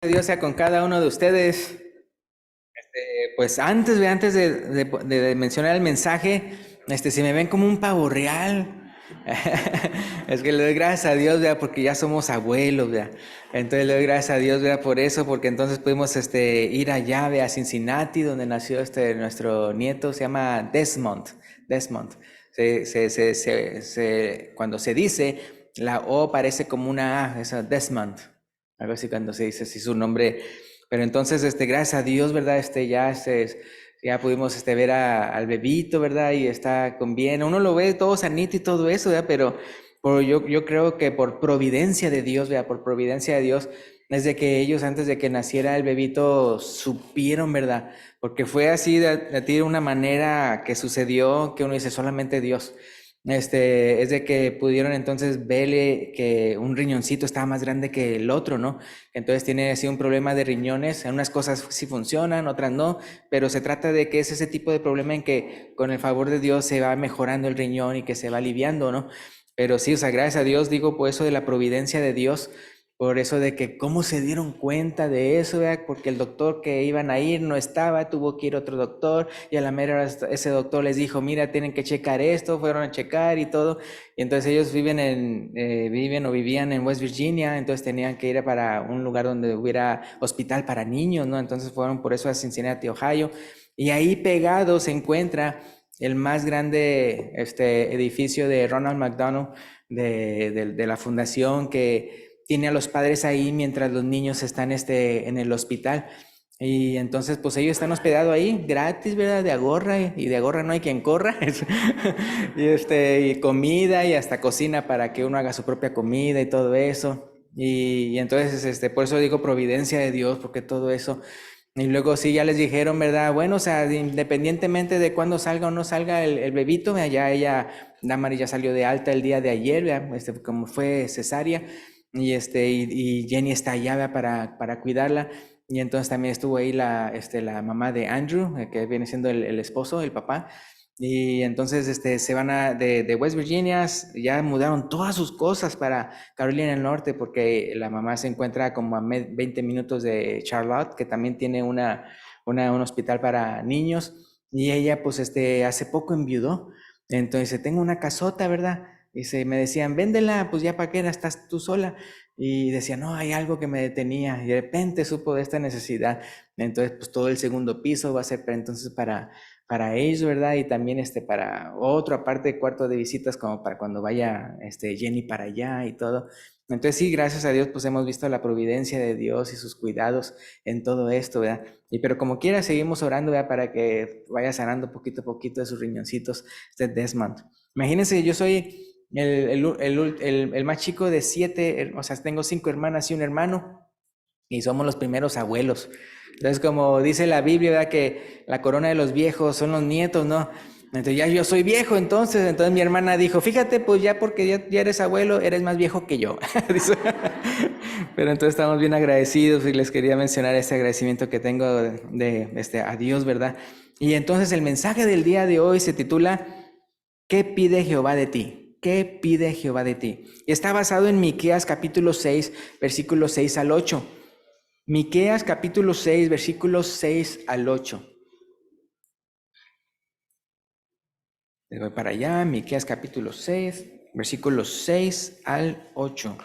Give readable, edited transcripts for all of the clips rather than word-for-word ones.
Dios sea con cada uno de ustedes. Pues antes de mencionar el mensaje, si me ven como un pavo real, es que le doy gracias a Dios, ¿verdad? Porque ya somos abuelos, ¿verdad? Entonces le doy gracias a Dios, ¿verdad? Por eso, porque entonces pudimos ir allá, ¿verdad? A Cincinnati, donde nació nuestro nieto, se llama Desmond. Desmond. Cuando se dice, la O parece como una A, es Desmond. Algo así cuando se dice así su nombre. Pero entonces, gracias a Dios, ¿verdad? Ya pudimos ver al bebito, ¿verdad? Y está con bien. Uno lo ve todo sanito y todo eso, ¿verdad? Pero yo creo que por providencia de Dios, ¿verdad? Por providencia de Dios, es de que ellos antes de que naciera el bebito supieron, ¿verdad? Porque fue así de una manera que sucedió que uno dice solamente Dios. Es de que pudieron entonces verle que un riñoncito estaba más grande que el otro, ¿no? Entonces tiene así un problema de riñones, en unas cosas sí funcionan, otras no, pero se trata de que es ese tipo de problema en que con el favor de Dios se va mejorando el riñón y que se va aliviando, ¿no? Pero sí, o sea, gracias a Dios, digo, por eso de la providencia de Dios, por eso de que cómo se dieron cuenta de eso, ¿verdad? Porque el doctor que iban a ir no estaba, tuvo que ir otro doctor y a la mera hora ese doctor les dijo, mira, tienen que checar esto, fueron a checar y todo. Y entonces ellos viven o vivían en West Virginia, entonces tenían que ir para un lugar donde hubiera hospital para niños, ¿no? Entonces fueron por eso a Cincinnati, Ohio. Y ahí pegado se encuentra el más grande edificio de Ronald McDonald, de la fundación que tiene a los padres ahí mientras los niños están en el hospital. Y entonces, pues ellos están hospedados ahí, gratis, ¿verdad? De agorra, y de agorra no hay quien corra. Y comida y hasta cocina para que uno haga su propia comida y todo eso. Y entonces, por eso digo providencia de Dios, porque todo eso. Y luego sí, ya les dijeron, ¿verdad? Bueno, o sea, independientemente de cuándo salga o no salga el bebito, ¿verdad? Ya Damari ya salió de alta el día de ayer, ¿verdad? Como fue cesárea, y Jenny está allá, ¿verdad? Para cuidarla. Y entonces también estuvo ahí la mamá de Andrew, que viene siendo el esposo, el papá. Y entonces se van de West Virginia, ya mudaron todas sus cosas para Carolina del Norte, porque la mamá se encuentra como a 20 minutos de Charlotte, que también tiene un hospital para niños, y ella pues hace poco enviudó. Entonces tengo una casota, ¿verdad? Y me decían, véndela, pues ya para qué estás tú sola. Y decía, no, hay algo que me detenía. Y de repente supo de esta necesidad. Entonces, pues todo el segundo piso va a ser entonces para ellos, ¿verdad? Y también para otro, aparte de cuarto de visitas, como para cuando vaya Jenny para allá y todo. Entonces sí, gracias a Dios, pues hemos visto la providencia de Dios y sus cuidados en todo esto, ¿verdad? Pero como quiera, seguimos orando, ¿verdad? Para que vaya sanando poquito a poquito de sus riñoncitos, Desmond. Imagínense, yo soy el más chico de 7, o sea, tengo 5 hermanas y un hermano, y somos los primeros abuelos. Entonces, como dice la Biblia, ¿verdad? Que la corona de los viejos son los nietos, ¿no? Entonces ya yo soy viejo, entonces mi hermana dijo, fíjate, pues ya porque ya eres abuelo, eres más viejo que yo. Pero entonces estamos bien agradecidos y les quería mencionar ese agradecimiento que tengo a Dios, ¿verdad? Y entonces el mensaje del día de hoy se titula ¿Qué pide Jehová de ti? ¿Qué pide Jehová de ti? Y está basado en Miqueas capítulo 6, versículos 6 al 8. Miqueas capítulo 6, versículos 6 al 8. Le voy para allá, Miqueas capítulo 6, versículos 6 al 8.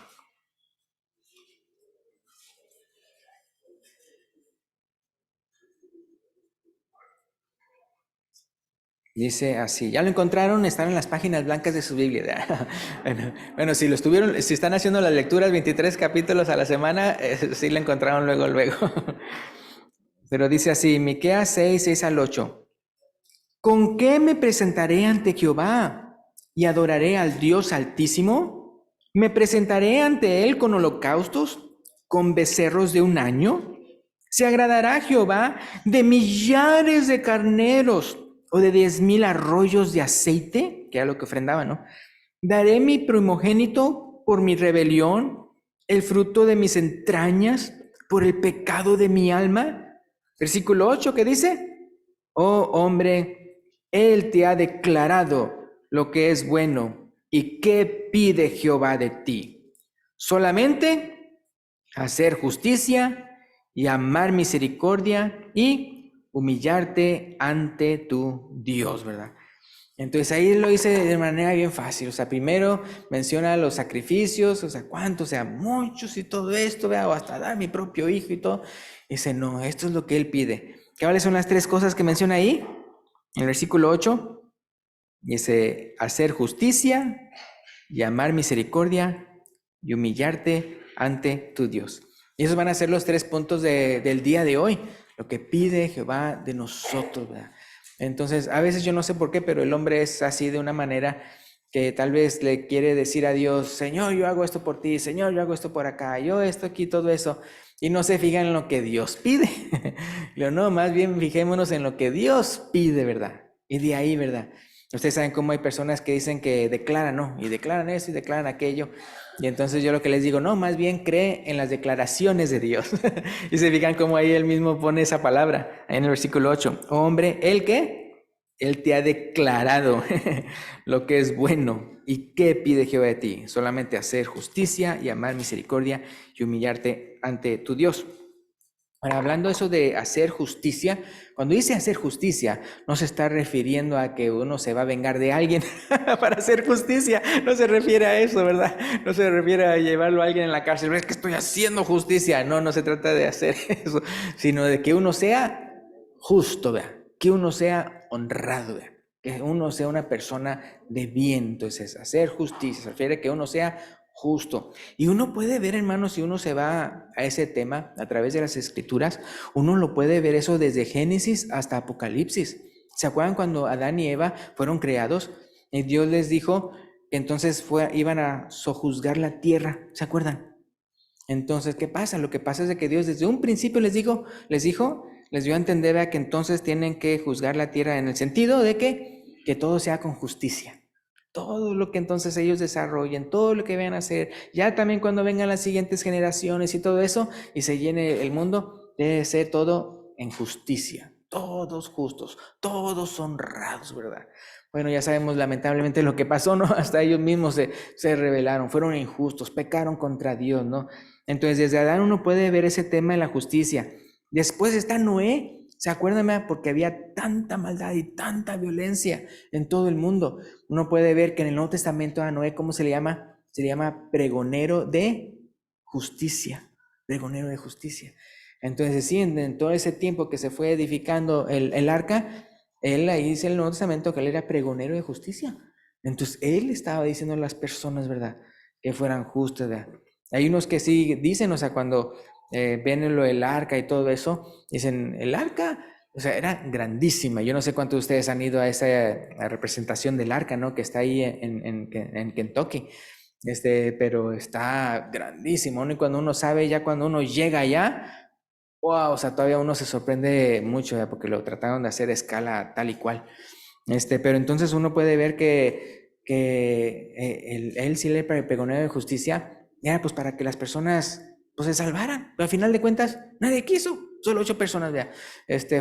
Dice así, ¿ya lo encontraron? Están en las páginas blancas de su Biblia. Bueno, si están haciendo las lecturas 23 capítulos a la semana, sí lo encontraron luego. Pero dice así, Miqueas 6, 6 al 8. ¿Con qué me presentaré ante Jehová y adoraré al Dios Altísimo? ¿Me presentaré ante él con holocaustos, con becerros de un año? ¿Se agradará Jehová de millares de carneros o de 10,000 arroyos de aceite? Que era lo que ofrendaba, ¿no? ¿Daré mi primogénito por mi rebelión, el fruto de mis entrañas por el pecado de mi alma? Versículo 8, ¿qué dice? Oh hombre, él te ha declarado lo que es bueno. ¿Y qué pide Jehová de ti? Solamente hacer justicia y amar misericordia y humillarte ante tu Dios, ¿verdad? Entonces ahí lo hice de manera bien fácil. O sea, primero menciona los sacrificios, o sea, cuántos, o sea, muchos y todo esto, vea, o hasta dar mi propio hijo y todo. Dice, no, esto es lo que él pide. ¿Cuáles son las tres cosas que menciona ahí? En el versículo 8, dice, hacer justicia y amar misericordia y humillarte ante tu Dios. Y esos van a ser los tres puntos del día de hoy, lo que pide Jehová de nosotros, ¿verdad? Entonces, a veces yo no sé por qué, pero el hombre es así de una manera que tal vez le quiere decir a Dios, Señor, yo hago esto por ti, Señor, yo hago esto por acá, yo esto aquí, todo eso, y no se fijan en lo que Dios pide. No, más bien fijémonos en lo que Dios pide, ¿verdad? Y de ahí, ¿verdad? Ustedes saben cómo hay personas que dicen que declaran, ¿no? Y declaran eso y declaran aquello. Y entonces yo lo que les digo, no, más bien cree en las declaraciones de Dios. Y se fijan cómo ahí él mismo pone esa palabra, ahí en el versículo 8. Hombre, ¿el qué? Él te ha declarado lo que es bueno. ¿Y qué pide Jehová de ti? Solamente hacer justicia y amar misericordia y humillarte ante tu Dios. Ahora, hablando eso de hacer justicia, cuando dice hacer justicia, no se está refiriendo a que uno se va a vengar de alguien para hacer justicia, no se refiere a eso, ¿verdad? No se refiere a llevarlo a alguien en la cárcel, es que estoy haciendo justicia, no, no se trata de hacer eso, sino de que uno sea justo, ¿verdad? Que uno sea honrado, ¿verdad? Que uno sea una persona de bien. Entonces, hacer justicia se refiere a que uno sea justo. Y uno puede ver, hermanos, si uno se va a ese tema a través de las escrituras, uno lo puede ver eso desde Génesis hasta Apocalipsis. ¿Se acuerdan cuando Adán y Eva fueron creados? Y Dios les dijo que entonces iban a sojuzgar la tierra. ¿Se acuerdan? Entonces, ¿qué pasa? Lo que pasa es de que Dios desde un principio les dio a entender a que entonces tienen que juzgar la tierra en el sentido de que todo sea con justicia. Todo lo que entonces ellos desarrollen, todo lo que vayan a hacer, ya también cuando vengan las siguientes generaciones y todo eso, y se llene el mundo, debe ser todo en justicia, todos justos, todos honrados, ¿verdad? Bueno, ya sabemos lamentablemente lo que pasó, ¿no? Hasta ellos mismos se rebelaron, fueron injustos, pecaron contra Dios, ¿no? Entonces desde Adán uno puede ver ese tema de la justicia. Después está Noé. ¿Se acuerdan? Porque había tanta maldad y tanta violencia en todo el mundo. Uno puede ver que en el Nuevo Testamento a Noé, ¿cómo se le llama? Se le llama pregonero de justicia. Pregonero de justicia. Entonces, sí, en todo ese tiempo que se fue edificando el arca, él ahí dice en el Nuevo Testamento que él era pregonero de justicia. Entonces, él estaba diciendo a las personas, ¿verdad? Que fueran justas, ¿verdad? Hay unos que sí dicen, o sea, cuando ven lo del arca y todo eso, dicen, el arca, o sea, era grandísima. Yo no sé cuántos de ustedes han ido a esa representación del arca, ¿no? Que está ahí en Kentucky. Pero está grandísimo, ¿no? Y cuando uno sabe, ya cuando uno llega allá, wow, o sea, todavía uno se sorprende mucho, ¿ya? Porque lo trataron de hacer a escala tal y cual. Pero entonces uno puede ver que él sí le pregonero de justicia, era pues para que las personas pues se salvaran, pero al final de cuentas nadie quiso, solo 8 personas ya,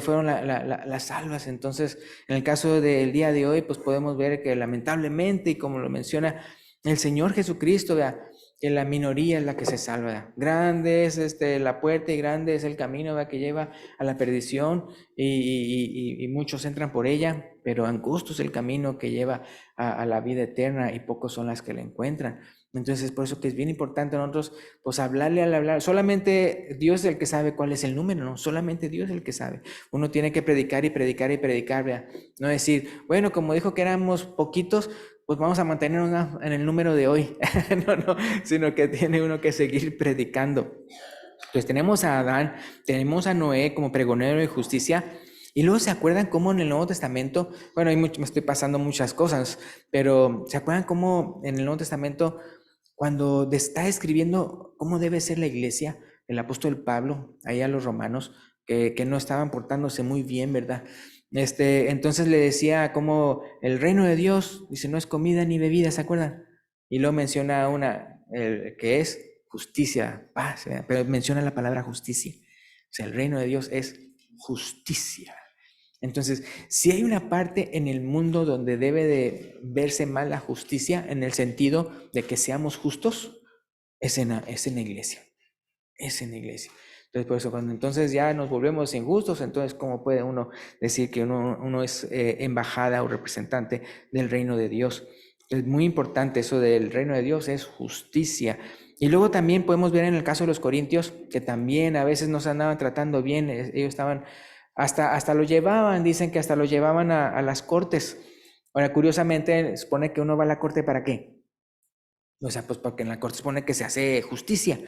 fueron las salvas. Entonces en el caso del día de hoy pues podemos ver que lamentablemente, y como lo menciona el Señor Jesucristo, ¿vea? Que la minoría es la que se salva, ¿vea? Grande es la puerta y grande es el camino, ¿vea? Que lleva a la perdición, y muchos entran por ella, pero angosto es el camino que lleva a la vida eterna y pocos son las que la encuentran. Entonces, por eso que es bien importante nosotros, pues hablarle al hablar. Solamente Dios es el que sabe cuál es el número, ¿no? Solamente Dios es el que sabe. Uno tiene que predicar y predicar y predicar, ¿verdad? No decir, bueno, como dijo que éramos poquitos, pues vamos a mantenernos en el número de hoy. No, sino que tiene uno que seguir predicando. Pues tenemos a Adán, tenemos a Noé como pregonero de justicia, y luego se acuerdan cómo en el Nuevo Testamento, bueno, me estoy pasando muchas cosas, pero se acuerdan cómo en el Nuevo Testamento, cuando está escribiendo cómo debe ser la iglesia, el apóstol Pablo, ahí a los romanos, que no estaban portándose muy bien, ¿verdad? Entonces le decía como el reino de Dios, dice, no es comida ni bebida, ¿se acuerdan? Y luego menciona que es justicia, paz, ¿verdad? Pero menciona la palabra justicia. O sea, el reino de Dios es justicia. Entonces, si hay una parte en el mundo donde debe de verse mal la justicia, en el sentido de que seamos justos, es en la iglesia. Es en la iglesia. Entonces, por eso, cuando entonces ya nos volvemos injustos, entonces, ¿cómo puede uno decir que uno es embajada o representante del reino de Dios? Es muy importante eso del reino de Dios, es justicia. Y luego también podemos ver en el caso de los corintios, que también a veces no se andaban tratando bien, ellos estaban, hasta lo llevaban, dicen que hasta lo llevaban a las cortes. Ahora, curiosamente, supone que uno va a la corte ¿para qué? O sea, pues porque en la corte supone que se hace justicia.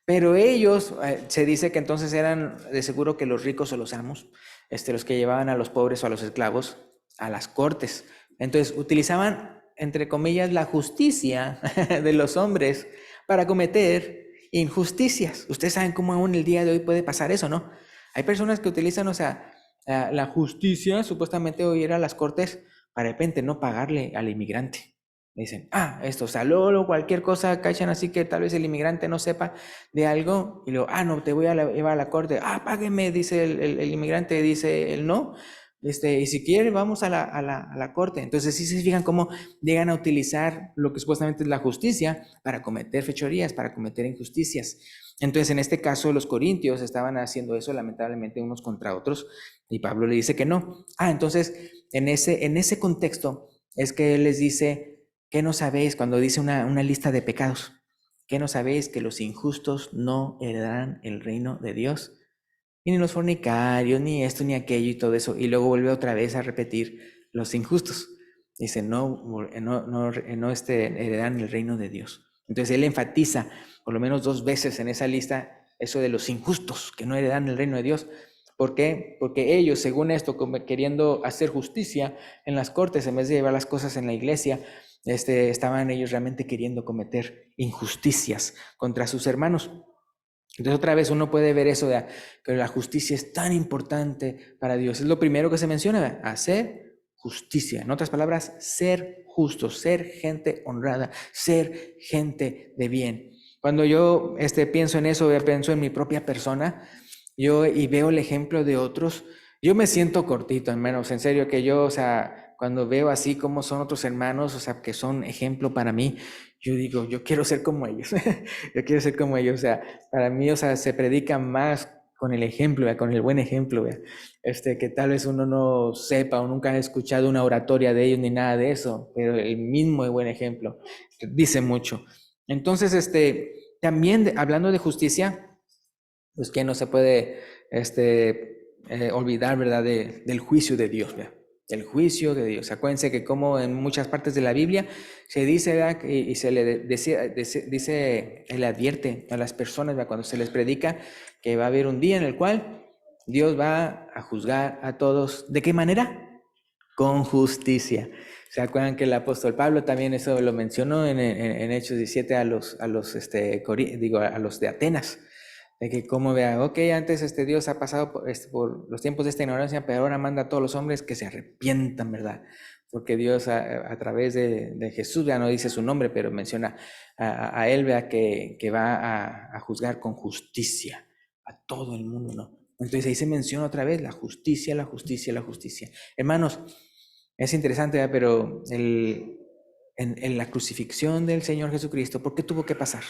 Pero ellos, se dice que entonces eran de seguro que los ricos o los amos, los que llevaban a los pobres o a los esclavos a las cortes. Entonces utilizaban, entre comillas, la justicia de los hombres para cometer injusticias. Ustedes saben cómo aún el día de hoy puede pasar eso, ¿no? Hay personas que utilizan, o sea, la justicia, supuestamente hoy ir a las cortes, para de repente no pagarle al inmigrante. Dicen, esto, o sea, luego cualquier cosa cachan así que tal vez el inmigrante no sepa de algo y luego, no, te voy a llevar a la corte, págueme, dice el inmigrante, dice el no, y si quiere vamos a la corte. Entonces sí se fijan cómo llegan a utilizar lo que supuestamente es la justicia para cometer fechorías, para cometer injusticias. Entonces en este caso los corintios estaban haciendo eso lamentablemente unos contra otros y Pablo le dice que no. Entonces en ese contexto es que él les dice, ¿qué no sabéis cuando dice una lista de pecados? ¿Qué no sabéis que los injustos no heredarán el reino de Dios? Y ni los fornicarios, ni esto, ni aquello y todo eso. Y luego vuelve otra vez a repetir los injustos. Dice, no heredarán el reino de Dios. Entonces él enfatiza por lo menos 2 veces en esa lista eso de los injustos que no heredan el reino de Dios. ¿Por qué? Porque ellos, según esto, como queriendo hacer justicia en las cortes en vez de llevar las cosas en la iglesia, estaban ellos realmente queriendo cometer injusticias contra sus hermanos. Entonces otra vez uno puede ver eso de que la justicia es tan importante para Dios. Es lo primero que se menciona, hacer justicia. En otras palabras, ser justos, ser gente honrada, ser gente de bien. Cuando yo pienso en eso, pienso en mi propia persona, y veo el ejemplo de otros, yo me siento cortito, hermanos, en serio que yo, o sea, cuando veo así como son otros hermanos, o sea, que son ejemplo para mí, yo digo, yo quiero ser como ellos, yo quiero ser como ellos, o sea, para mí, o sea, se predica más con el ejemplo, con el buen ejemplo, que tal vez uno no sepa o nunca ha escuchado una oratoria de ellos ni nada de eso, pero el mismo buen ejemplo dice mucho. Entonces, también hablando de justicia, pues que no se puede olvidar, ¿verdad?, del juicio de Dios, ¿verdad? El juicio de Dios. Acuérdense que como en muchas partes de la Biblia se dice, ¿verdad?, y se le dice, él advierte a las personas, ¿verdad?, cuando se les predica que va a haber un día en el cual Dios va a juzgar a todos. ¿De qué manera? Con justicia. ¿Se acuerdan que el apóstol Pablo también eso lo mencionó en Hechos 17 a los de Atenas? De que como vea, ok, antes Dios ha pasado por los tiempos de esta ignorancia, pero ahora manda a todos los hombres que se arrepientan, ¿verdad? Porque Dios a través de Jesús, ya no dice su nombre, pero menciona a él, vea, que va a juzgar con justicia a todo el mundo, ¿no? Entonces ahí se menciona otra vez la justicia, la justicia, la justicia. Hermanos, es interesante, ¿verdad? Pero en la crucifixión del Señor Jesucristo, ¿por qué tuvo que pasar?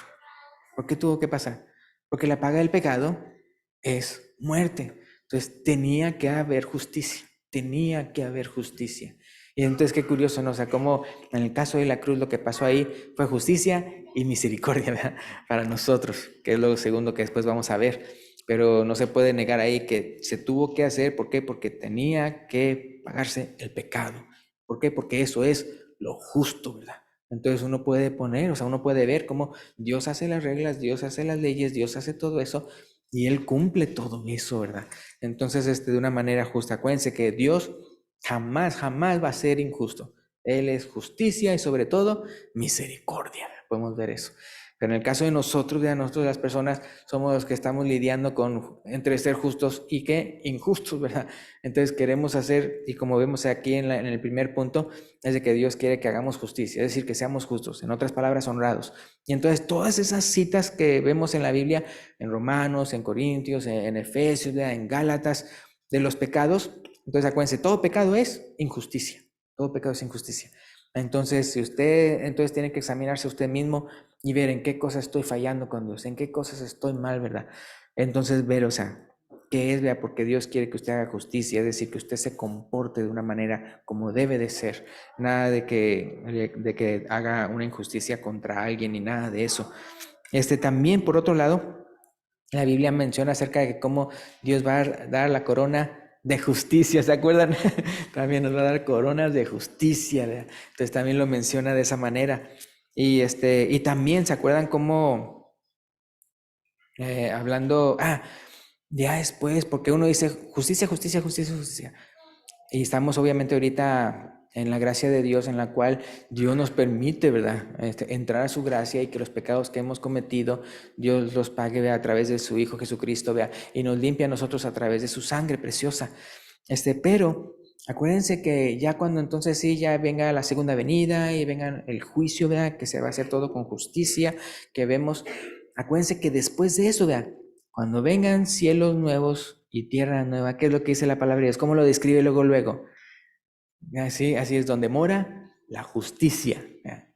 ¿Por qué tuvo que pasar? Porque la paga del pecado es muerte. Entonces tenía que haber justicia, tenía que haber justicia. Y entonces qué curioso, ¿no? O sea, como en el caso de la cruz lo que pasó ahí fue justicia y misericordia, ¿verdad?, para nosotros, que es lo segundo que después vamos a ver. Pero no se puede negar ahí que se tuvo que hacer. ¿Por qué? Porque tenía que pagarse el pecado. ¿Por qué? Porque eso es lo justo, ¿verdad? Entonces uno puede poner, o sea, uno puede ver cómo Dios hace las reglas, Dios hace las leyes, Dios hace todo eso y Él cumple todo eso, ¿verdad? Entonces, de una manera justa. Acuérdense que Dios jamás, jamás va a ser injusto. Él es justicia y sobre todo misericordia. Podemos ver eso. Pero en el caso de nosotros las personas, somos los que estamos lidiando entre ser justos y que injustos, ¿verdad? Entonces queremos hacer, y como vemos aquí en el primer punto, es de que Dios quiere que hagamos justicia, es decir, que seamos justos, en otras palabras, honrados. Y entonces todas esas citas que vemos en la Biblia, en Romanos, en Corintios, en Efesios, en Gálatas, de los pecados, entonces acuérdense, todo pecado es injusticia, todo pecado es injusticia. Entonces, si usted tiene que examinarse a usted mismo y ver en qué cosas estoy fallando con Dios, en qué cosas estoy mal, ¿verdad? Entonces, ver, o sea, ¿qué es? Vea, porque Dios quiere que usted haga justicia, es decir, que usted se comporte de una manera como debe de ser. Nada de que haga una injusticia contra alguien ni nada de eso. También, por otro lado, la Biblia menciona acerca de cómo Dios va a dar la corona de justicia, ¿se acuerdan? También nos va a dar coronas de justicia, ¿verdad? Entonces también lo menciona de esa manera. Y también, ¿se acuerdan cómo, hablando, ya después, porque uno dice justicia, justicia, justicia, justicia. Y estamos obviamente ahorita en la gracia de Dios, en la cual Dios nos permite, ¿verdad? Entrar a su gracia y que los pecados que hemos cometido, Dios los pague, ¿vea? A través de su Hijo Jesucristo, ¿vea? Y nos limpia a nosotros a través de su sangre preciosa. Pero acuérdense que ya cuando entonces sí, ya venga la segunda venida y venga el juicio, ¿verdad? Que se va a hacer todo con justicia, que vemos, acuérdense que después de eso, ¿verdad? Cuando vengan cielos nuevos y tierra nueva, ¿qué es lo que dice la palabra de Dios? ¿Cómo lo describe luego, luego? Así es, donde mora la justicia.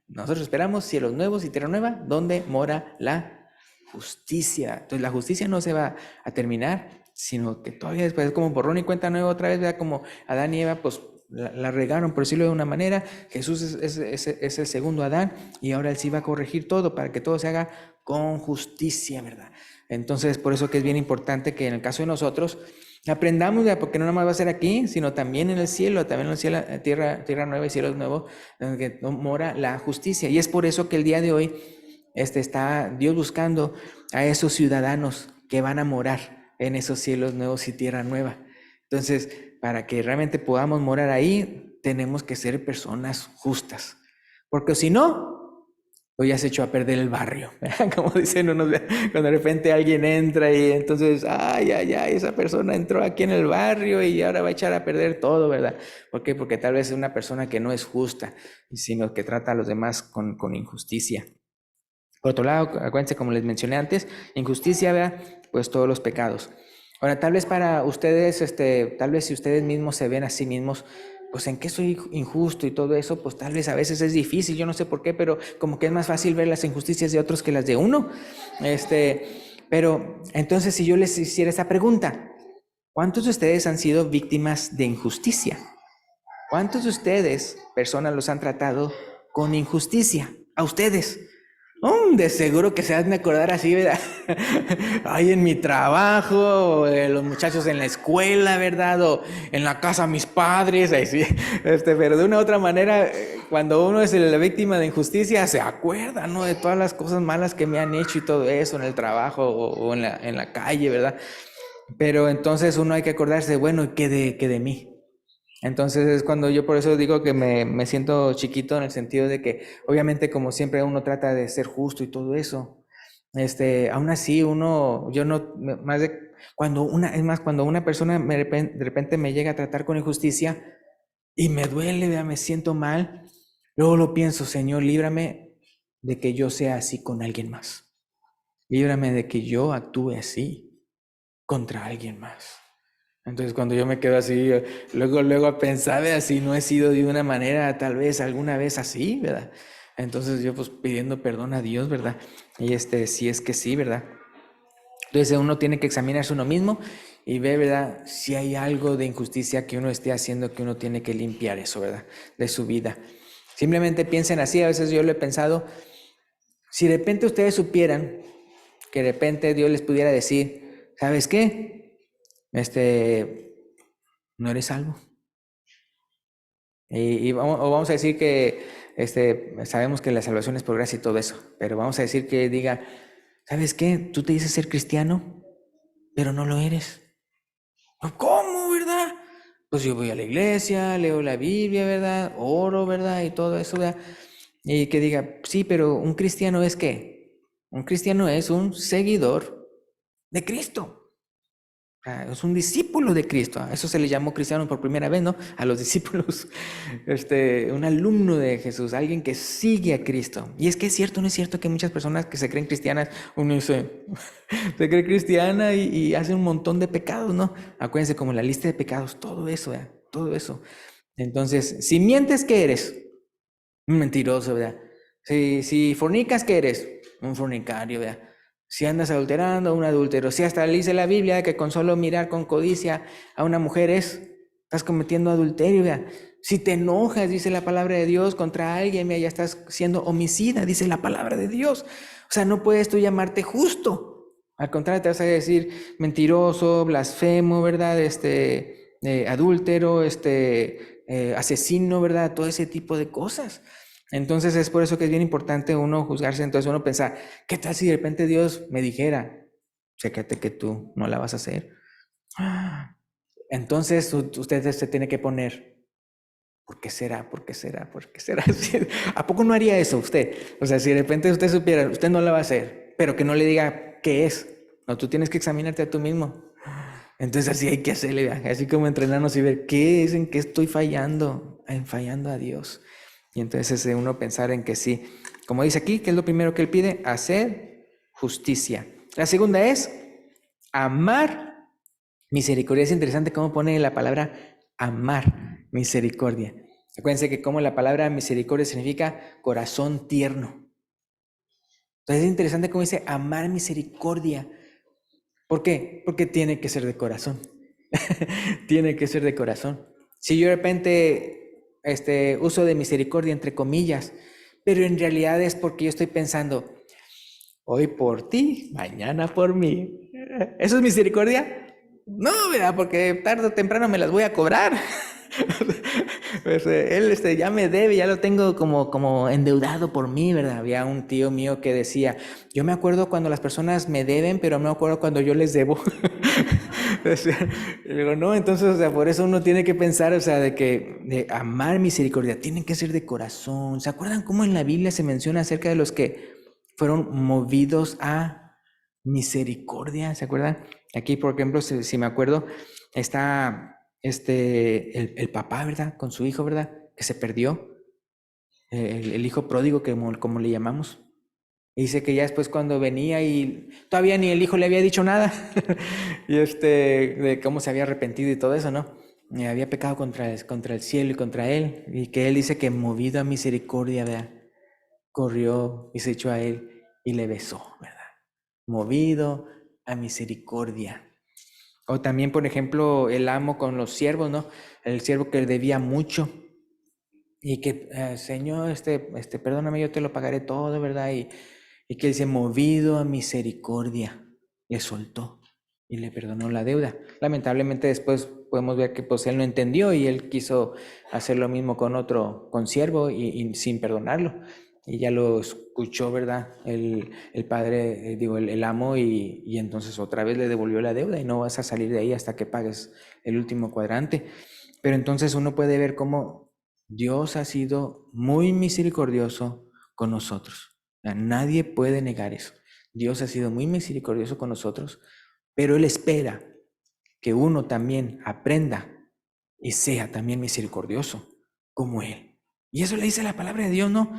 Nosotros esperamos cielos nuevos y tierra nueva, donde mora la justicia. Entonces la justicia no se va a terminar, sino que todavía después es como borrón y cuenta nueva otra vez, ¿verdad? Como Adán y Eva, pues la regaron, por decirlo de una manera. Jesús es el segundo Adán y ahora él sí va a corregir todo para que todo se haga con justicia, ¿verdad? Entonces, por eso que es bien importante que en el caso de nosotros aprendamos, porque no nada más va a ser aquí, sino también en el cielo, también en el cielo, tierra nueva y cielos nuevos, donde mora la justicia. Y es por eso que el día de hoy está Dios buscando a esos ciudadanos que van a morar en esos cielos nuevos y tierra nueva. Entonces, para que realmente podamos morar ahí, tenemos que ser personas justas. Porque si no, pues ya se echó a perder el barrio, como dicen unos, cuando de repente alguien entra y entonces, esa persona entró aquí en el barrio y ahora va a echar a perder todo, ¿verdad? ¿Por qué? Porque tal vez es una persona que no es justa, sino que trata a los demás con injusticia. Por otro lado, acuérdense, como les mencioné antes, injusticia, ¿verdad? Pues todos los pecados. Ahora, tal vez para ustedes, tal vez si ustedes mismos se ven a sí mismos, pues en qué soy injusto y todo eso, pues tal vez a veces es difícil, yo no sé por qué, pero como que es más fácil ver las injusticias de otros que las de uno. Pero entonces si yo les hiciera esa pregunta, ¿cuántos de ustedes han sido víctimas de injusticia? ¿Cuántos de ustedes, personas, los han tratado con injusticia? A ustedes. De seguro que se han de acordar así, ¿verdad? Ay, en mi trabajo, los muchachos en la escuela, ¿verdad? O en la casa mis padres, ahí sí. Pero de una u otra manera, cuando uno es la víctima de injusticia, se acuerda, ¿no? De todas las cosas malas que me han hecho y todo eso en el trabajo o en la calle, ¿verdad? Pero entonces uno hay que acordarse, bueno, ¿qué de mí? Entonces es cuando yo por eso digo que me siento chiquito en el sentido de que obviamente como siempre uno trata de ser justo y todo eso. Aún así yo no, más de, cuando una persona de repente me llega a tratar con injusticia y me duele, ¿verdad? Me siento mal, luego lo pienso, Señor, líbrame de que yo sea así con alguien más. Líbrame de que yo actúe así contra alguien más. Entonces cuando yo me quedo así, luego a pensar, así no he sido de una manera, tal vez alguna vez así, ¿verdad? Entonces yo pues pidiendo perdón a Dios, ¿verdad? Y si es que sí, ¿verdad? Entonces uno tiene que examinarse uno mismo y ver, ¿verdad? Si hay algo de injusticia que uno esté haciendo, que uno tiene que limpiar eso, ¿verdad? De su vida. Simplemente piensen así, a veces yo lo he pensado, si de repente ustedes supieran que de repente Dios les pudiera decir, ¿sabes qué? No eres salvo. O vamos a decir que sabemos que la salvación es por gracia y todo eso, pero vamos a decir que diga, ¿sabes qué? Tú te dices ser cristiano, pero no lo eres. ¿Cómo, verdad? Pues yo voy a la iglesia, leo la Biblia, ¿verdad? Oro, ¿verdad? Y todo eso, ¿verdad? Y que diga, sí, pero un cristiano es ¿qué? Un cristiano es un seguidor de Cristo. Es un discípulo de Cristo. A eso se le llamó cristiano por primera vez, ¿no? A los discípulos. Un alumno de Jesús, alguien que sigue a Cristo. Y es que es cierto, no es cierto que muchas personas que se creen cristianas, uno dice, se cree cristiana y hace un montón de pecados, ¿no? Acuérdense, como la lista de pecados, todo eso, ¿verdad? Todo eso. Entonces, si mientes, ¿qué eres? Un mentiroso, ¿verdad? Si fornicas, ¿qué eres? Un fornicario, ¿verdad? Si andas adulterando, un adúltero. Si hasta le dice la Biblia que con solo mirar con codicia a una mujer estás cometiendo adulterio, vea. Si te enojas, dice la palabra de Dios, contra alguien, vea, ya estás siendo homicida, dice la palabra de Dios. O sea, no puedes tú llamarte justo. Al contrario, te vas a decir mentiroso, blasfemo, ¿verdad? Adúltero, asesino, ¿verdad? Todo ese tipo de cosas. Entonces es por eso que es bien importante uno juzgarse, entonces uno pensar, ¿qué tal si de repente Dios me dijera, chécate que tú no la vas a hacer? Entonces usted se tiene que poner, ¿por qué será? ¿Por qué será? ¿Por qué será? ¿A poco no haría eso usted? O sea, si de repente usted supiera, usted no la va a hacer, pero que no le diga qué es. No, tú tienes que examinarte a tú mismo. Entonces así hay que hacerle, así como entrenarnos y ver qué es, en qué estoy fallando, en fallando a Dios. Y entonces es de uno pensar en que sí, como dice aquí, ¿qué es lo primero que él pide? Hacer justicia. La segunda es amar misericordia. Es interesante cómo pone la palabra amar misericordia. Acuérdense que como la palabra misericordia significa corazón tierno. Entonces es interesante cómo dice amar misericordia. ¿Por qué? Porque tiene que ser de corazón. Tiene que ser de corazón. Si yo de repente uso de misericordia entre comillas, pero en realidad es porque yo estoy pensando, hoy por ti, mañana por mí. ¿Eso es misericordia? No, ¿verdad? Porque tarde o temprano me las voy a cobrar. Pues, él ya me debe, ya lo tengo como endeudado por mí, ¿verdad? Había un tío mío que decía, yo me acuerdo cuando las personas me deben, pero no me acuerdo cuando yo les debo. Y digo, no, entonces, o sea, por eso uno tiene que pensar, o sea, de amar misericordia, tiene que ser de corazón. ¿Se acuerdan cómo en la Biblia se menciona acerca de los que fueron movidos a misericordia? ¿Se acuerdan? Aquí, por ejemplo, si me acuerdo, está el papá, ¿verdad? Con su hijo, ¿verdad? Que se perdió, el hijo pródigo, como le llamamos. Y dice que ya después cuando venía y todavía ni el hijo le había dicho nada, y de cómo se había arrepentido y todo eso, ¿no? Y había pecado contra el cielo y contra él, y que él dice que movido a misericordia, ¿verdad? Corrió y se echó a él y le besó, ¿verdad? Movido a misericordia. O también, por ejemplo, el amo con los siervos, ¿no? El siervo que le debía mucho y que, Señor, perdóname, yo te lo pagaré todo, ¿verdad? Y que él se movido a misericordia, le soltó y le perdonó la deuda. Lamentablemente después podemos ver que pues él no entendió y él quiso hacer lo mismo con otro consiervo y sin perdonarlo. Y ya lo escuchó, ¿verdad? El padre, el amo, y entonces otra vez le devolvió la deuda y no vas a salir de ahí hasta que pagues el último cuadrante. Pero entonces uno puede ver cómo Dios ha sido muy misericordioso con nosotros. Nadie puede negar eso. Dios ha sido muy misericordioso con nosotros, pero Él espera que uno también aprenda y sea también misericordioso como Él. Y eso le dice la palabra de Dios, ¿no?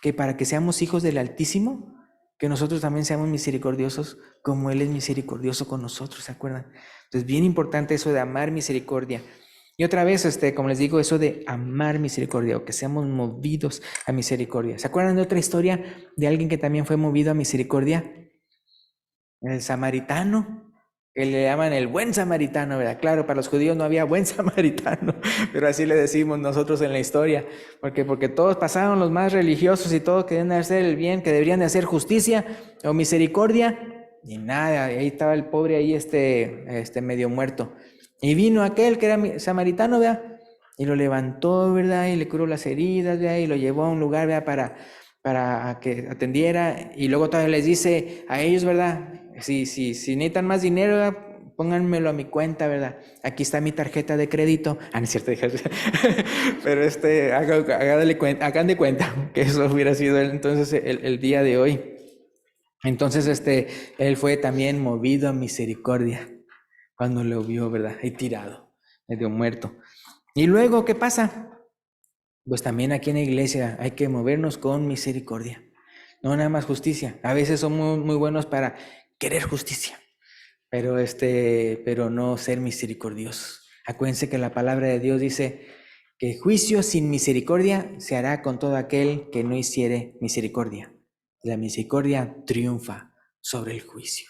Que para que seamos hijos del Altísimo, que nosotros también seamos misericordiosos como Él es misericordioso con nosotros, ¿se acuerdan? Entonces, bien importante eso de amar misericordia. Y otra vez, como les digo, eso de amar misericordia, o que seamos movidos a misericordia. ¿Se acuerdan de otra historia de alguien que también fue movido a misericordia? El samaritano, que le llaman el buen samaritano, ¿verdad? Claro, para los judíos no había buen samaritano, pero así le decimos nosotros en la historia, porque todos pasaron, los más religiosos y todos querían hacer el bien, que deberían de hacer justicia o misericordia, y nada, ahí estaba el pobre ahí medio muerto. Y vino aquel que era samaritano, ¿verdad? Y lo levantó, ¿verdad? Y le curó las heridas, ¿verdad? Y lo llevó a un lugar, ¿verdad? Para que atendiera, y luego todavía les dice a ellos, ¿verdad? Si necesitan más dinero, ¿verdad? Pónganmelo a mi cuenta, ¿verdad? Aquí está mi tarjeta de crédito. No es cierto, pero hagan de cuenta que eso hubiera sido entonces el día de hoy. Entonces, él fue también movido a misericordia cuando lo vio, ¿verdad? Ahí tirado, medio muerto. Y luego, ¿qué pasa? Pues también aquí en la iglesia hay que movernos con misericordia, no nada más justicia. A veces somos muy buenos para querer justicia, pero no ser misericordiosos. Acuérdense que la palabra de Dios dice que juicio sin misericordia se hará con todo aquel que no hiciere misericordia. La misericordia triunfa sobre el juicio.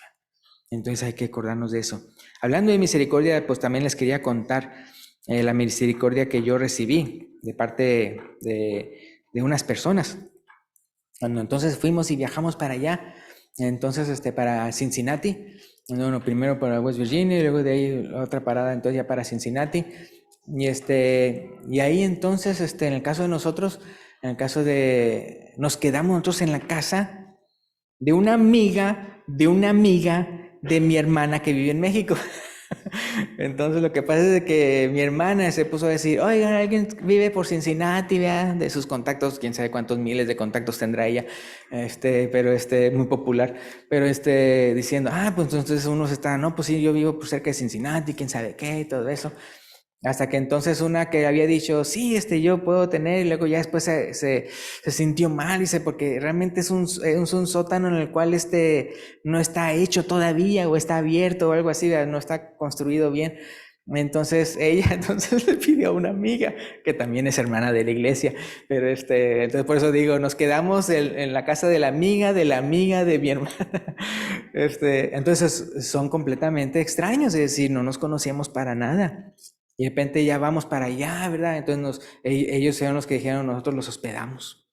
Entonces hay que acordarnos de eso. Hablando de misericordia, pues también les quería contar la misericordia que yo recibí de parte de unas personas. Cuando entonces fuimos y viajamos para allá, entonces para Cincinnati, bueno, primero para West Virginia y luego de ahí otra parada entonces ya para Cincinnati. Y ahí entonces, en el caso de nosotros, en el caso de, nos quedamos nosotros en la casa de una amiga, de mi hermana que vive en México. Entonces lo que pasa es que mi hermana se puso a decir, oigan, alguien vive por Cincinnati, vea, de sus contactos, quién sabe cuántos miles de contactos tendrá ella, pero muy popular, pero diciendo, pues entonces unos están, no, pues sí, yo vivo por cerca de Cincinnati, quién sabe qué, y todo eso. Hasta que entonces una que había dicho, sí, yo puedo tener, y luego ya después se sintió mal, dice, porque realmente es un sótano en el cual no está hecho todavía, o está abierto, o algo así, no está construido bien. Entonces ella entonces le pidió a una amiga, que también es hermana de la iglesia, pero entonces por eso digo, nos quedamos en la casa de la amiga, de mi hermana. Entonces son completamente extraños, es decir, no nos conocíamos para nada. Y de repente ya vamos para allá, ¿verdad? Entonces ellos fueron los que dijeron, nosotros los hospedamos.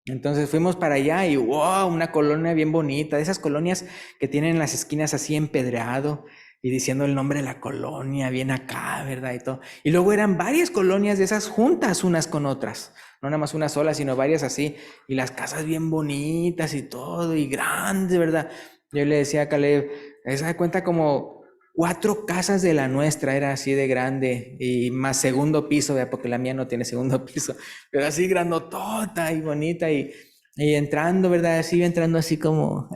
Entonces fuimos para allá y wow, una colonia bien bonita, de esas colonias que tienen las esquinas así empedrado y diciendo el nombre de la colonia, bien acá, ¿verdad? Y todo. Y luego eran varias colonias de esas juntas unas con otras, no nada más una sola, sino varias así, y las casas bien bonitas y todo, y grandes, ¿verdad? Yo le decía a Caleb, se da cuenta como 4 casas de la nuestra, era así de grande, y más segundo piso, ¿verdad? Porque la mía no tiene segundo piso, pero así grandotota y bonita, y entrando, ¿verdad? Así entrando así como,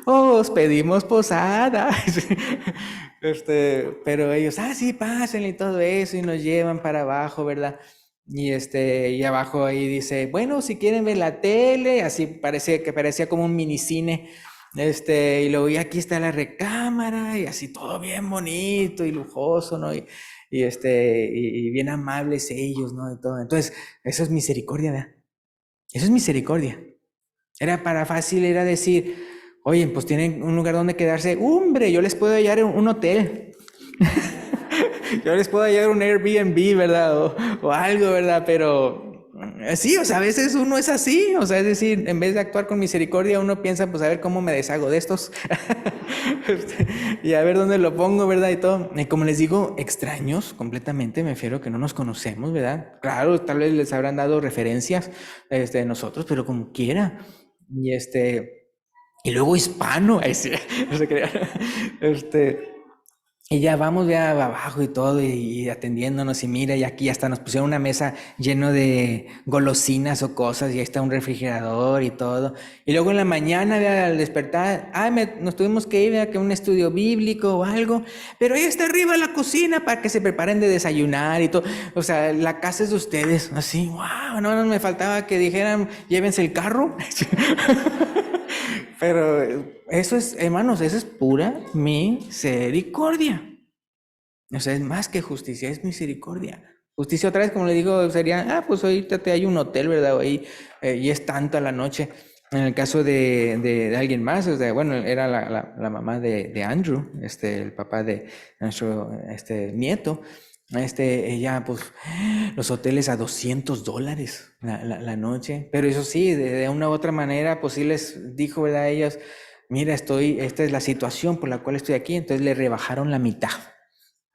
os pedimos posada. Pero ellos, sí, pásenle y todo eso, y nos llevan para abajo, ¿verdad? Y abajo ahí dice, bueno, si quieren ver la tele, así parecía como un minicine, y luego, y aquí está la recámara, y así todo bien bonito y lujoso, ¿no? Y bien amables ellos, ¿no? Y todo. Entonces, eso es misericordia, ¿verdad? Eso es misericordia. Era para fácil, era decir, oye, pues tienen un lugar donde quedarse. Hombre, yo les puedo hallar un hotel. Yo les puedo hallar un Airbnb, ¿verdad? O algo, ¿verdad? Pero sí, o sea, a veces uno es así. O sea, es decir, en vez de actuar con misericordia, uno piensa, pues a ver cómo me deshago de estos. Y a ver dónde lo pongo, ¿verdad? Y todo. Y como les digo, extraños completamente, me refiero que no nos conocemos, ¿verdad? Claro, tal vez les habrán dado referencias de nosotros, pero como quiera. Y y luego hispano, ahí sí, no se crea. Este, y ya vamos ya abajo y todo, y atendiéndonos, y mira, y aquí hasta nos pusieron una mesa lleno de golosinas o cosas, y ahí está un refrigerador y todo. Y luego en la mañana, ya, al despertar, nos tuvimos que ir a que un estudio bíblico o algo, pero ahí está arriba la cocina para que se preparen de desayunar y todo. O sea, la casa es de ustedes, así, wow, no me faltaba que dijeran, llévense el carro. Pero eso es, hermanos, eso es pura misericordia. O sea, es más que justicia, es misericordia. Justicia otra vez, como le digo, sería, pues ahorita te hay un hotel, ¿verdad? O ahí, y es tanto a la noche. En el caso de alguien más, o sea, bueno, era la mamá de Andrew, el papá de nuestro nieto. Ella, pues, los hoteles a $200 la noche. Pero eso sí, de una u otra manera, pues sí les dijo, ¿verdad? A ellos, mira, esta es la situación por la cual estoy aquí. Entonces le rebajaron la mitad.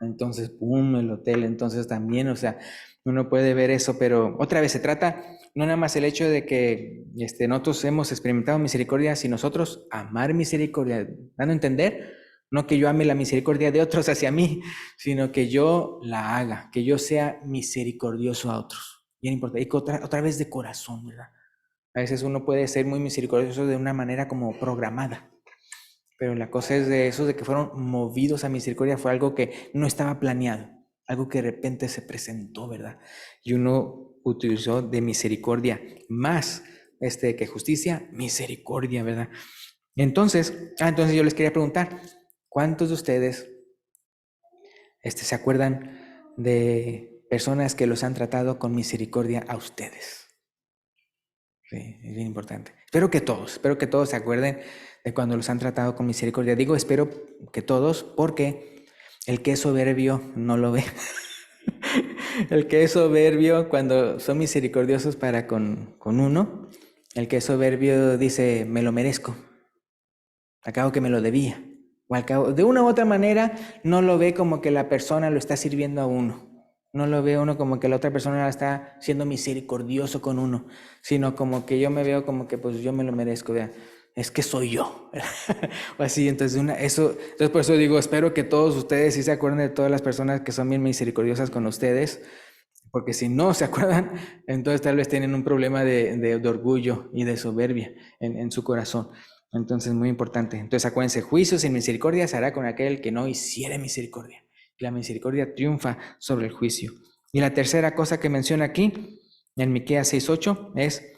Entonces, pum, el hotel. Entonces también, o sea, uno puede ver eso, pero otra vez se trata no nada más el hecho de que nosotros hemos experimentado misericordia, sino nosotros amar misericordia, dando a entender, no que yo ame la misericordia de otros hacia mí, sino que yo la haga, que yo sea misericordioso a otros. Bien importante. Y que otra vez de corazón, ¿verdad? A veces uno puede ser muy misericordioso de una manera como programada. Pero la cosa es de eso, de que fueron movidos a misericordia, fue algo que no estaba planeado, algo que de repente se presentó, ¿verdad? Y uno utilizó de misericordia más que justicia, misericordia, ¿verdad? Entonces yo les quería preguntar, ¿cuántos de ustedes se acuerdan de personas que los han tratado con misericordia a ustedes? Sí, es bien importante. Espero que todos se acuerden de cuando los han tratado con misericordia. Digo, espero que todos, porque el que es soberbio no lo ve. El que es soberbio cuando son misericordiosos para con uno, el que es soberbio dice, me lo merezco, acabo que me lo debía. O al cabo, de una u otra manera, no lo ve como que la persona lo está sirviendo a uno. No lo ve uno como que la otra persona está siendo misericordioso con uno, sino como que yo me veo como que pues yo me lo merezco, vea. Es que soy yo. O así, entonces, entonces por eso digo, espero que todos ustedes sí se acuerden de todas las personas que son bien misericordiosas con ustedes, porque si no se acuerdan, entonces tal vez tienen un problema de orgullo y de soberbia en su corazón. Entonces, muy importante. Entonces, acuérdense, juicio sin misericordia se hará con aquel que no hiciere misericordia. Y la misericordia triunfa sobre el juicio. Y la tercera cosa que menciona aquí, en Miqueas 6:8, es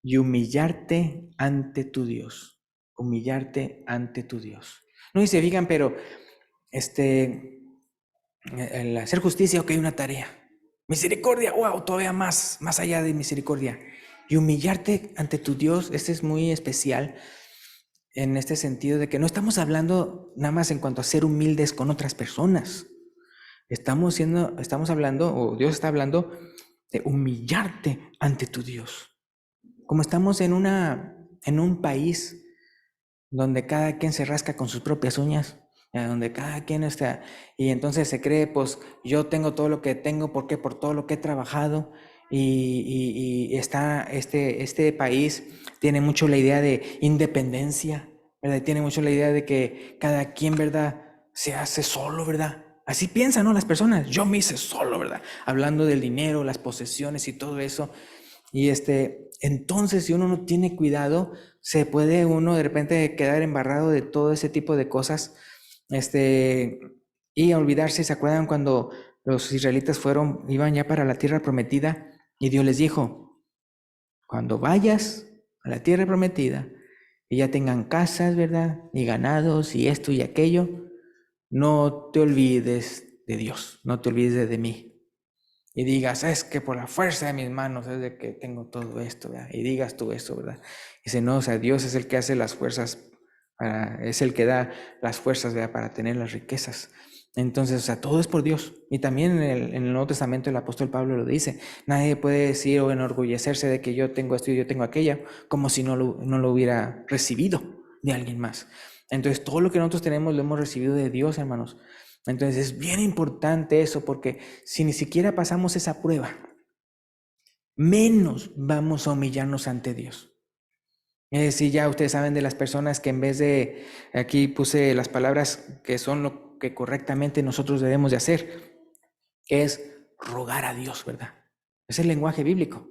y humillarte ante tu Dios. Humillarte ante tu Dios. No dice, digan, pero el hacer justicia, ok, una tarea. Misericordia, wow, todavía más allá de misericordia. Y humillarte ante tu Dios, este es muy especial en este sentido de que no estamos hablando nada más en cuanto a ser humildes con otras personas. Estamos hablando, o Dios está hablando de humillarte ante tu Dios. Como estamos en un país donde cada quien se rasca con sus propias uñas, donde cada quien está, y entonces se cree, pues yo tengo todo lo que tengo, ¿por qué? Por todo lo que he trabajado, y está, este país tiene mucho la idea de independencia, ¿verdad? Tiene mucho la idea de que cada quien, ¿verdad? Se hace solo, ¿verdad? Así piensan, ¿no? Las personas, yo me hice solo, ¿verdad? Hablando del dinero, las posesiones y todo eso. Y entonces si uno no tiene cuidado, se puede uno de repente quedar embarrado de todo ese tipo de cosas, y olvidarse. ¿Se acuerdan cuando los israelitas iban ya para la tierra prometida y Dios les dijo, cuando vayas a la tierra prometida y ya tengan casas, ¿verdad? Y ganados y esto y aquello, no te olvides de Dios, no te olvides de mí. Y digas, es que por la fuerza de mis manos es de que tengo todo esto, ¿verdad? Y digas tú eso, ¿verdad? Dice, no, o sea, Dios es el que hace las fuerzas, es el que da las fuerzas, ¿verdad? Para tener las riquezas. Entonces, o sea, todo es por Dios. Y también en el Nuevo Testamento el apóstol Pablo lo dice, nadie puede decir o enorgullecerse de que yo tengo esto y yo tengo aquello, como si no lo hubiera recibido de alguien más. Entonces, todo lo que nosotros tenemos lo hemos recibido de Dios, hermanos. Entonces es bien importante eso, porque si ni siquiera pasamos esa prueba, menos vamos a humillarnos ante Dios. Es decir, ya ustedes saben de las personas que en vez de, aquí puse las palabras que son lo que correctamente nosotros debemos de hacer, que es rogar a Dios, ¿verdad? Es el lenguaje bíblico,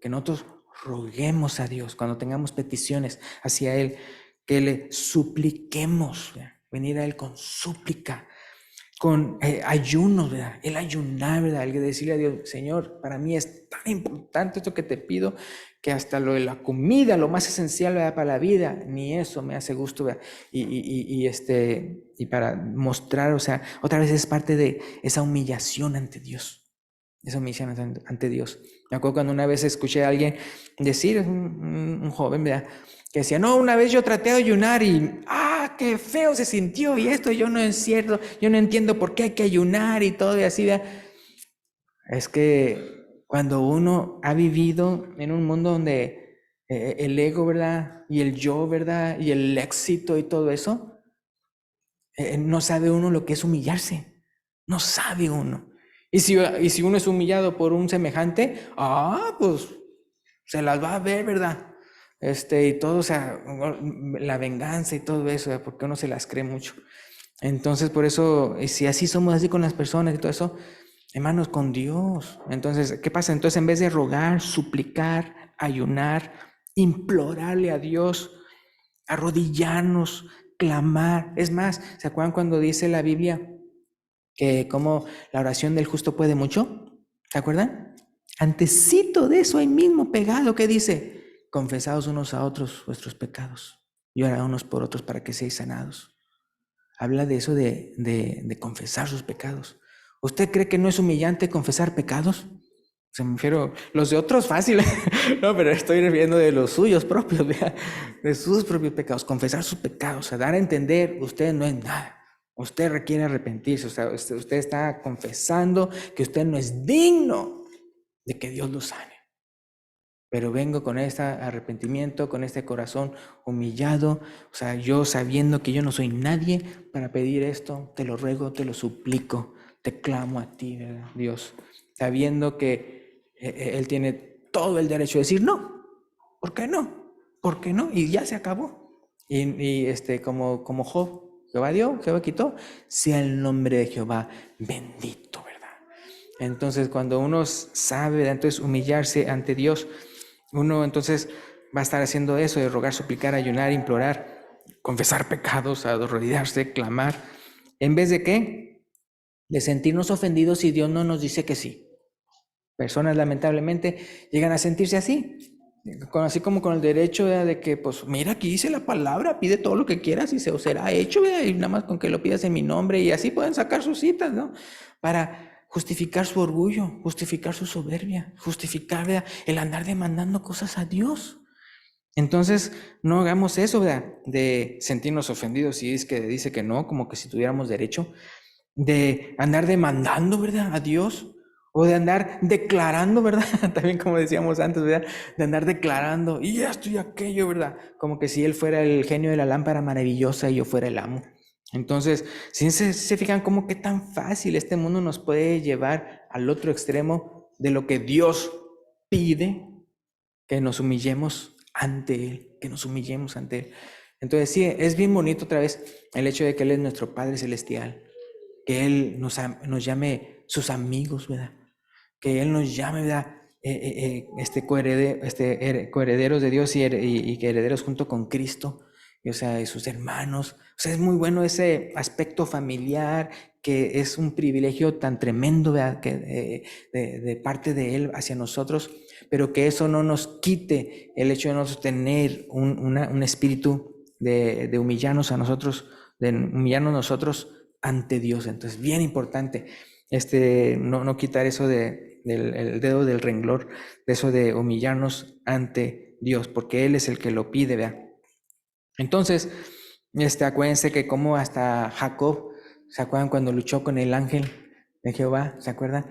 que nosotros roguemos a Dios cuando tengamos peticiones hacia Él, que le supliquemos, ¿verdad? Venir a Él con súplica, con ayuno, ¿verdad? El ayunar, ¿verdad? El decirle a Dios, Señor, para mí es tan importante esto que te pido, que hasta lo de la comida, lo más esencial, ¿verdad? Para la vida, ni eso me hace gusto, ¿verdad? Y para mostrar, o sea, otra vez es parte de esa humillación ante Dios, esa humillación ante Dios. Me acuerdo cuando una vez escuché a alguien decir, un joven, ¿verdad? Que decía, no, una vez yo traté de ayunar y, qué feo se sintió y esto yo no es cierto, yo no entiendo por qué hay que ayunar y todo y así, ¿verdad? Es que cuando uno ha vivido en un mundo donde el ego, ¿verdad? Y el yo, ¿verdad? Y el éxito y todo eso, no sabe uno lo que es humillarse, no sabe uno. Y si uno es humillado por un semejante, pues se las va a ver, ¿verdad? Y todo, o sea, la venganza y todo eso, ¿verdad? Porque uno se las cree mucho. Entonces, por eso, si así somos así con las personas y todo eso, hermanos, con Dios. Entonces, ¿qué pasa? Entonces, en vez de rogar, suplicar, ayunar, implorarle a Dios, arrodillarnos, clamar. Es más, ¿se acuerdan cuando dice la Biblia que como la oración del justo puede mucho? ¿Se acuerdan? Antecito de eso, ahí mismo pegado, que dice, confesaos unos a otros vuestros pecados y orad unos por otros para que seáis sanados. Habla de eso de confesar sus pecados. ¿Usted cree que no es humillante confesar pecados? Se me refiero, los de otros fácil, no, pero estoy refiriendo de los suyos propios, ¿vea? De sus propios pecados, confesar sus pecados, o sea, dar a entender, usted no es nada, usted requiere arrepentirse, o sea, usted está confesando que usted no es digno de que Dios lo sane. Pero vengo con este arrepentimiento, con este corazón humillado, o sea, yo sabiendo que yo no soy nadie para pedir esto, te lo ruego, te lo suplico, te clamo a ti, ¿verdad, Dios? Sabiendo que Él tiene todo el derecho de decir no, ¿por qué no? ¿Por qué no? Y ya se acabó. Y como Job, Jehová dio, Jehová quitó, sea el nombre de Jehová bendito, ¿verdad? Entonces, cuando uno sabe, entonces humillarse ante Dios, uno entonces va a estar haciendo eso de rogar, suplicar, ayunar, implorar, confesar pecados, arrodillarse, clamar, en vez de ¿qué? De sentirnos ofendidos si Dios no nos dice que sí. Personas lamentablemente llegan a sentirse así, así como con el derecho de que, pues mira, aquí dice la palabra, pide todo lo que quieras y se os será hecho, y nada más con que lo pidas en mi nombre, y así pueden sacar sus citas, ¿no? Para justificar su orgullo, justificar su soberbia, justificar, ¿verdad?, el andar demandando cosas a Dios. Entonces, no hagamos eso, ¿verdad?, de sentirnos ofendidos si es que dice que no, como que si tuviéramos derecho, de andar demandando, ¿verdad?, a Dios, o de andar declarando, ¿verdad? También como decíamos antes, ¿verdad? De andar declarando, y esto y aquello, ¿verdad? Como que si Él fuera el genio de la lámpara maravillosa y yo fuera el amo. Entonces, si se fijan cómo que tan fácil este mundo nos puede llevar al otro extremo de lo que Dios pide, que nos humillemos ante Él, que nos humillemos ante Él. Entonces, sí, es bien bonito otra vez el hecho de que Él es nuestro Padre Celestial, que Él nos llame sus amigos, ¿verdad? Que Él nos llame, ¿verdad? Coherederos de Dios y que herederos junto con Cristo, o sea, y sus hermanos. O sea, es muy bueno ese aspecto familiar, que es un privilegio tan tremendo, ¿verdad?, que, de parte de Él hacia nosotros, pero que eso no nos quite el hecho de nosotros tener un espíritu de humillarnos a nosotros, de humillarnos nosotros ante Dios. Entonces, bien importante no quitar eso del el dedo del renglón, de eso de humillarnos ante Dios, porque Él es el que lo pide, ¿verdad? Entonces, acuérdense que como hasta Jacob, ¿se acuerdan cuando luchó con el ángel de Jehová? ¿Se acuerdan?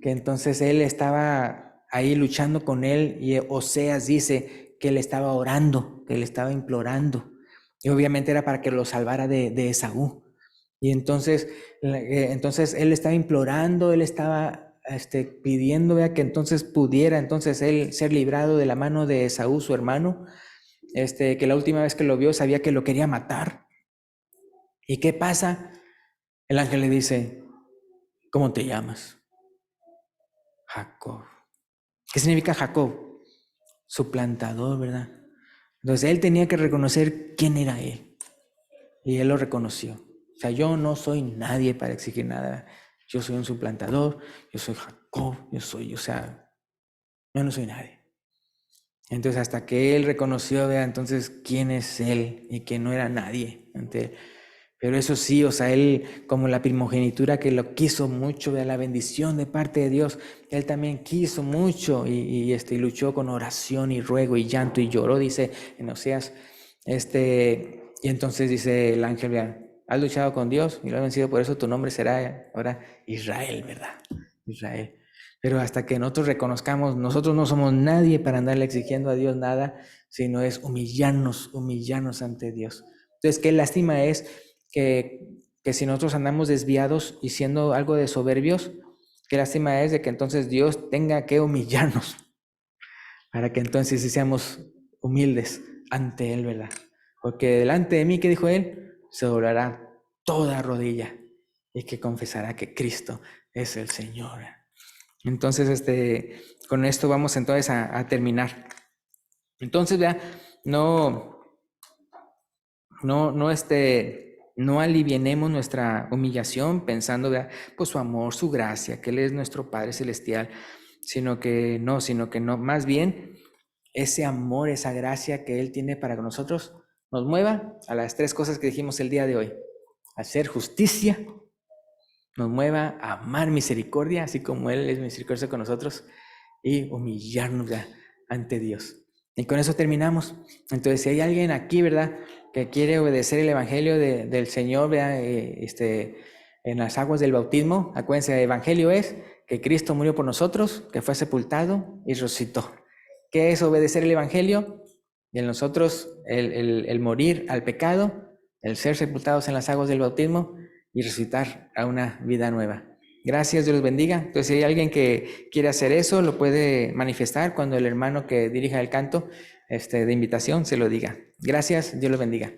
Que entonces él estaba ahí luchando con él y Oseas dice que él estaba orando, que él estaba implorando. Y obviamente era para que lo salvara de Esaú. Y entonces él estaba implorando, él estaba pidiendo, ¿vea?, que entonces pudiera entonces él ser librado de la mano de Esaú, su hermano, que la última vez que lo vio sabía que lo quería matar. ¿Y qué pasa? El ángel le dice, ¿cómo te llamas? Jacob. ¿Qué significa Jacob? Suplantador, ¿verdad? Entonces él tenía que reconocer quién era él. Y él lo reconoció. O sea, yo no soy nadie para exigir nada. Yo soy un suplantador, yo soy Jacob, o sea, yo no soy nadie. Entonces hasta que él reconoció, vea, entonces quién es él y que no era nadie ante él. Pero eso sí, o sea, él como la primogenitura que lo quiso mucho, de la bendición de parte de Dios, él también quiso mucho y luchó con oración y ruego y llanto y lloró, dice en Oseas, y entonces dice el ángel, vea, has luchado con Dios y lo has vencido, por eso tu nombre será ahora Israel, ¿verdad? Israel. Pero hasta que nosotros reconozcamos, nosotros no somos nadie para andarle exigiendo a Dios nada, sino es humillarnos ante Dios. Entonces, qué lástima es que si nosotros andamos desviados y siendo algo de soberbios, qué lástima es de que entonces Dios tenga que humillarnos para que entonces sí seamos humildes ante Él, ¿verdad? Porque delante de mí, ¿qué dijo Él? Se doblará toda rodilla y que confesará que Cristo es el Señor. Entonces, con esto vamos entonces a terminar. Entonces, vea, no, no alivienemos nuestra humillación pensando, vea, pues su amor, su gracia, que Él es nuestro Padre Celestial, sino que no, más bien ese amor, esa gracia que Él tiene para nosotros, nos mueva a las 3 cosas que dijimos el día de hoy: a hacer justicia, nos mueva a amar misericordia, así como Él es misericordioso con nosotros, y humillarnos ya ante Dios. Y con eso terminamos. Entonces, si hay alguien aquí, ¿verdad?, que quiere obedecer el Evangelio del Señor, ¿verdad?, en las aguas del bautismo, acuérdense, el Evangelio es que Cristo murió por nosotros, que fue sepultado y resucitó. ¿Qué es obedecer el Evangelio? Y en nosotros el morir al pecado, el ser sepultados en las aguas del bautismo y resucitar a una vida nueva. Gracias, Dios los bendiga. Entonces, si hay alguien que quiere hacer eso, lo puede manifestar cuando el hermano que dirija el canto de invitación se lo diga. Gracias, Dios los bendiga.